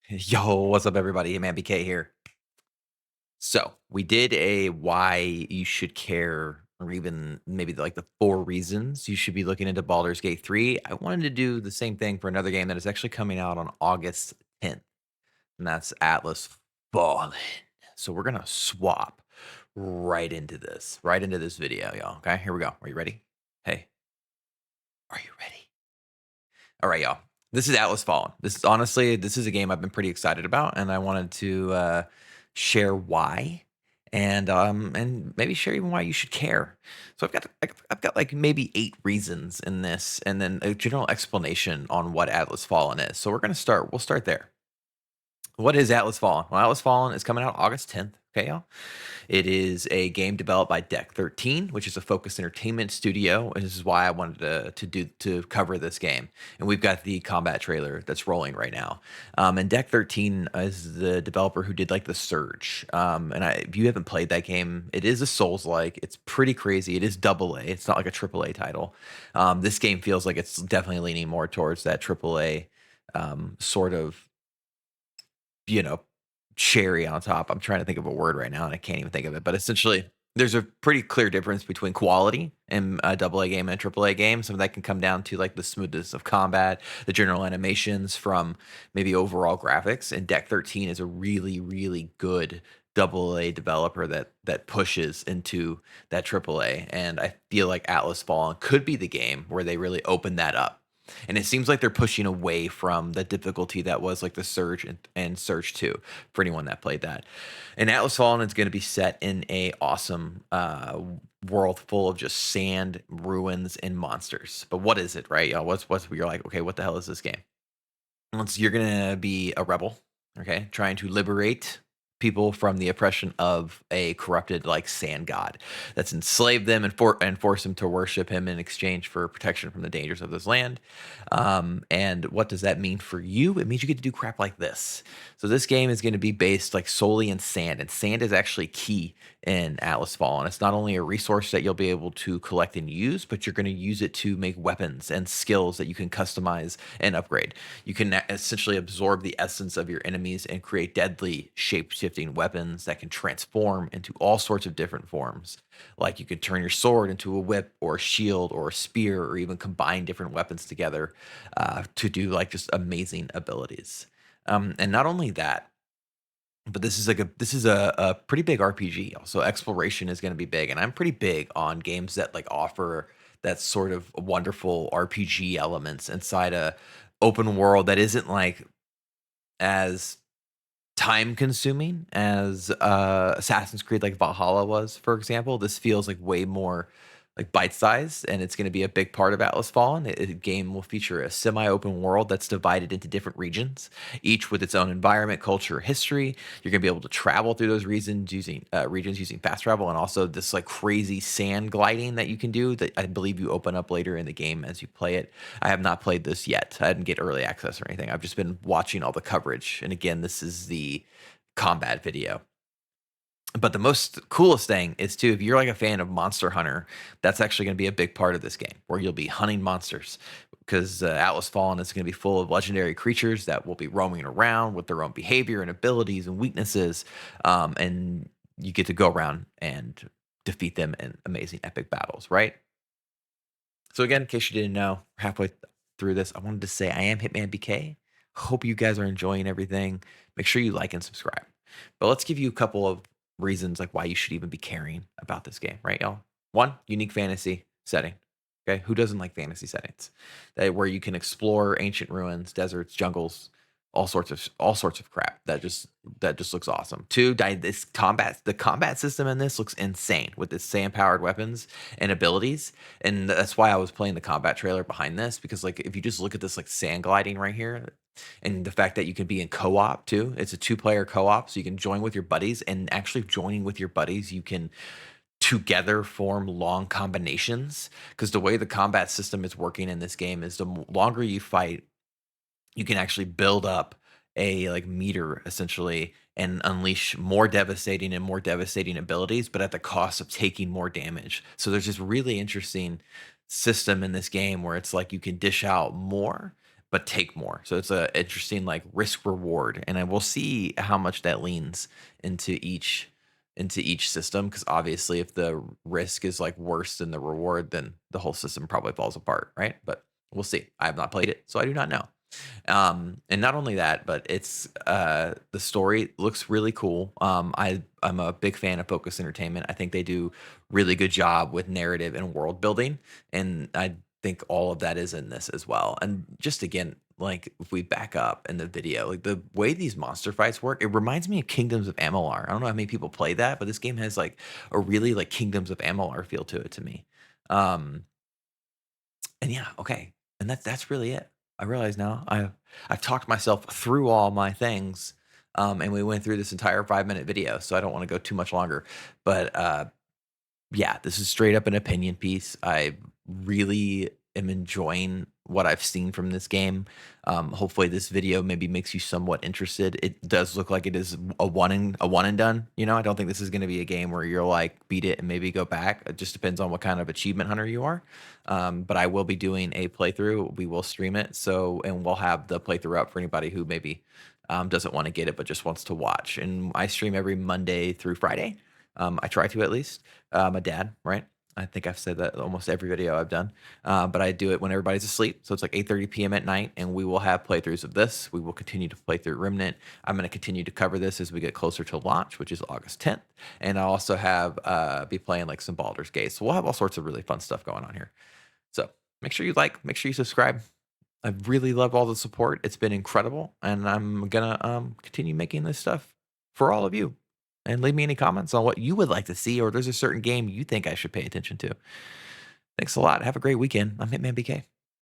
Yo, what's up, everybody? Hey, man, BK here. So, we did a why you should care, or even maybe like the 4 reasons you should be looking into Baldur's Gate 3. I wanted to do the same thing for another game that is actually coming out on August 10th, and that's Atlas Fallen. So, we're going to swap right into this video, y'all. Okay, here we go. Are you ready? Hey, are you ready? All right, y'all. This is Atlas Fallen. This is a game I've been pretty excited about, and I wanted to share why, and maybe share even why you should care. So I've got like maybe 8 reasons in this, and then a general explanation on what Atlas Fallen is. So we'll start there. What is Atlas Fallen? Well, Atlas Fallen is coming out August 10th. Okay, y'all. It is a game developed by Deck 13, which is a focused entertainment studio. And this is why I wanted to cover this game. And we've got the combat trailer that's rolling right now. And Deck 13 is the developer who did like the Surge. If you haven't played that game, it is a Souls-like. It's pretty crazy. It is double A. It's not like a triple A title. This game feels like it's definitely leaning more towards that triple A sort of, you know, cherry on top. I'm trying to think of a word right now and I can't even think of it, but essentially there's a pretty clear difference between quality in a double A game and a triple A game. Some of that can come down to like the smoothness of combat, the general animations from maybe overall graphics. And Deck 13 is a really, really good double A developer that pushes into that triple A. And I feel like Atlas Fallen could be the game where they really open that up. And it seems like they're pushing away from the difficulty that was like the Surge and Surge 2 for anyone that played that. And Atlas Fallen is going to be set in a awesome world full of just sand, ruins, and monsters. But what is it, right? What's you're like, okay, what the hell is this game? Once you're gonna be a rebel, okay, trying to liberate people from the oppression of a corrupted like sand god that's enslaved them and force them to worship him in exchange for protection from the dangers of this land. And what does that mean for you? It means you get to do crap like this. So this game is going to be based like solely in sand, and sand is actually key in Atlas Fallen. It's not only a resource that you'll be able to collect and use, but you're going to use it to make weapons and skills that you can customize and upgrade. You can essentially absorb the essence of your enemies and create deadly shape-shifting weapons that can transform into all sorts of different forms. Like you could turn your sword into a whip or a shield or a spear, or even combine different weapons together to do like just amazing abilities. And not only that, but this is a pretty big RPG. Also, exploration is going to be big, and I'm pretty big on games that like offer that sort of wonderful RPG elements inside a open world that isn't like as time consuming as Assassin's Creed like Valhalla was, for example. This feels like way more like bite sized, and it's going to be a big part of Atlas Fallen. The game will feature a semi open world that's divided into different regions, each with its own environment, culture, history. You're going to be able to travel through those regions using fast travel, and also this like crazy sand gliding that you can do that I believe you open up later in the game as you play it. I have not played this yet. I didn't get early access or anything. I've just been watching all the coverage. And again, this is the combat video. But the most coolest thing is too, if you're like a fan of Monster Hunter, that's actually going to be a big part of this game, where you'll be hunting monsters. Because Atlas Fallen is going to be full of legendary creatures that will be roaming around with their own behavior and abilities and weaknesses, and you get to go around and defeat them in amazing epic battles, right? So again, in case you didn't know, halfway through this, I wanted to say I am Hitman BK. Hope you guys are enjoying everything. Make sure you like and subscribe. But let's give you a couple of reasons like why you should even be caring about this game, right, y'all? One, unique fantasy setting. Okay, who doesn't like fantasy settings? That where you can explore ancient ruins, deserts, jungles, all sorts of crap. That just looks awesome. Two, the combat system in this looks insane with its sand powered weapons and abilities, and that's why I was playing the combat trailer behind this, because like if you just look at this like sand gliding right here, and the fact that you can be in co-op too. It's a two-player co-op, so you can join with your buddies, and actually joining with your buddies, you can together form long combinations, because the way the combat system is working in this game is the longer you fight, you can actually build up a like meter essentially and unleash more devastating abilities, but at the cost of taking more damage. So there's this really interesting system in this game where it's like you can dish out more, but take more. So it's a interesting like risk reward, and I will see how much that leans into each system, because obviously if the risk is like worse than the reward, then the whole system probably falls apart, right? But we'll see. I have not played it, so I do not know. And not only that, but it's the story looks really cool. I'm a big fan of Focus Entertainment. I think they do really good job with narrative and world building, and I think all of that is in this as well. And just again, like if we back up in the video, like the way these monster fights work, it reminds me of Kingdoms of Amalur. I don't know how many people play that, but this game has like a really like Kingdoms of Amalur feel to it to me. Um, and yeah, okay. And that's really it. I realize now I've talked myself through all my things. And we went through this entire 5-minute video, so I don't want to go too much longer. But yeah, this is straight up an opinion piece. I really am enjoying what I've seen from this game. Hopefully, this video maybe makes you somewhat interested. It does look like it is a one and done. You know, I don't think this is going to be a game where you're like beat it and maybe go back. It just depends on what kind of achievement hunter you are. But I will be doing a playthrough. We will stream it, so and we'll have the playthrough up for anybody who maybe doesn't want to get it but just wants to watch. And I stream every Monday through Friday. I try to at least. I'm a dad, right? I think I've said that almost every video I've done, but I do it when everybody's asleep. So it's like 8:30 p.m. at night, and we will have playthroughs of this. We will continue to play through Remnant. I'm going to continue to cover this as we get closer to launch, which is August 10th, and I'll also have be playing like some Baldur's Gate. So we'll have all sorts of really fun stuff going on here. So make sure you like, make sure you subscribe. I really love all the support. It's been incredible, and I'm gonna continue making this stuff for all of you. And leave me any comments on what you would like to see, or if there's a certain game you think I should pay attention to. Thanks a lot. Have a great weekend. I'm Hitman BK.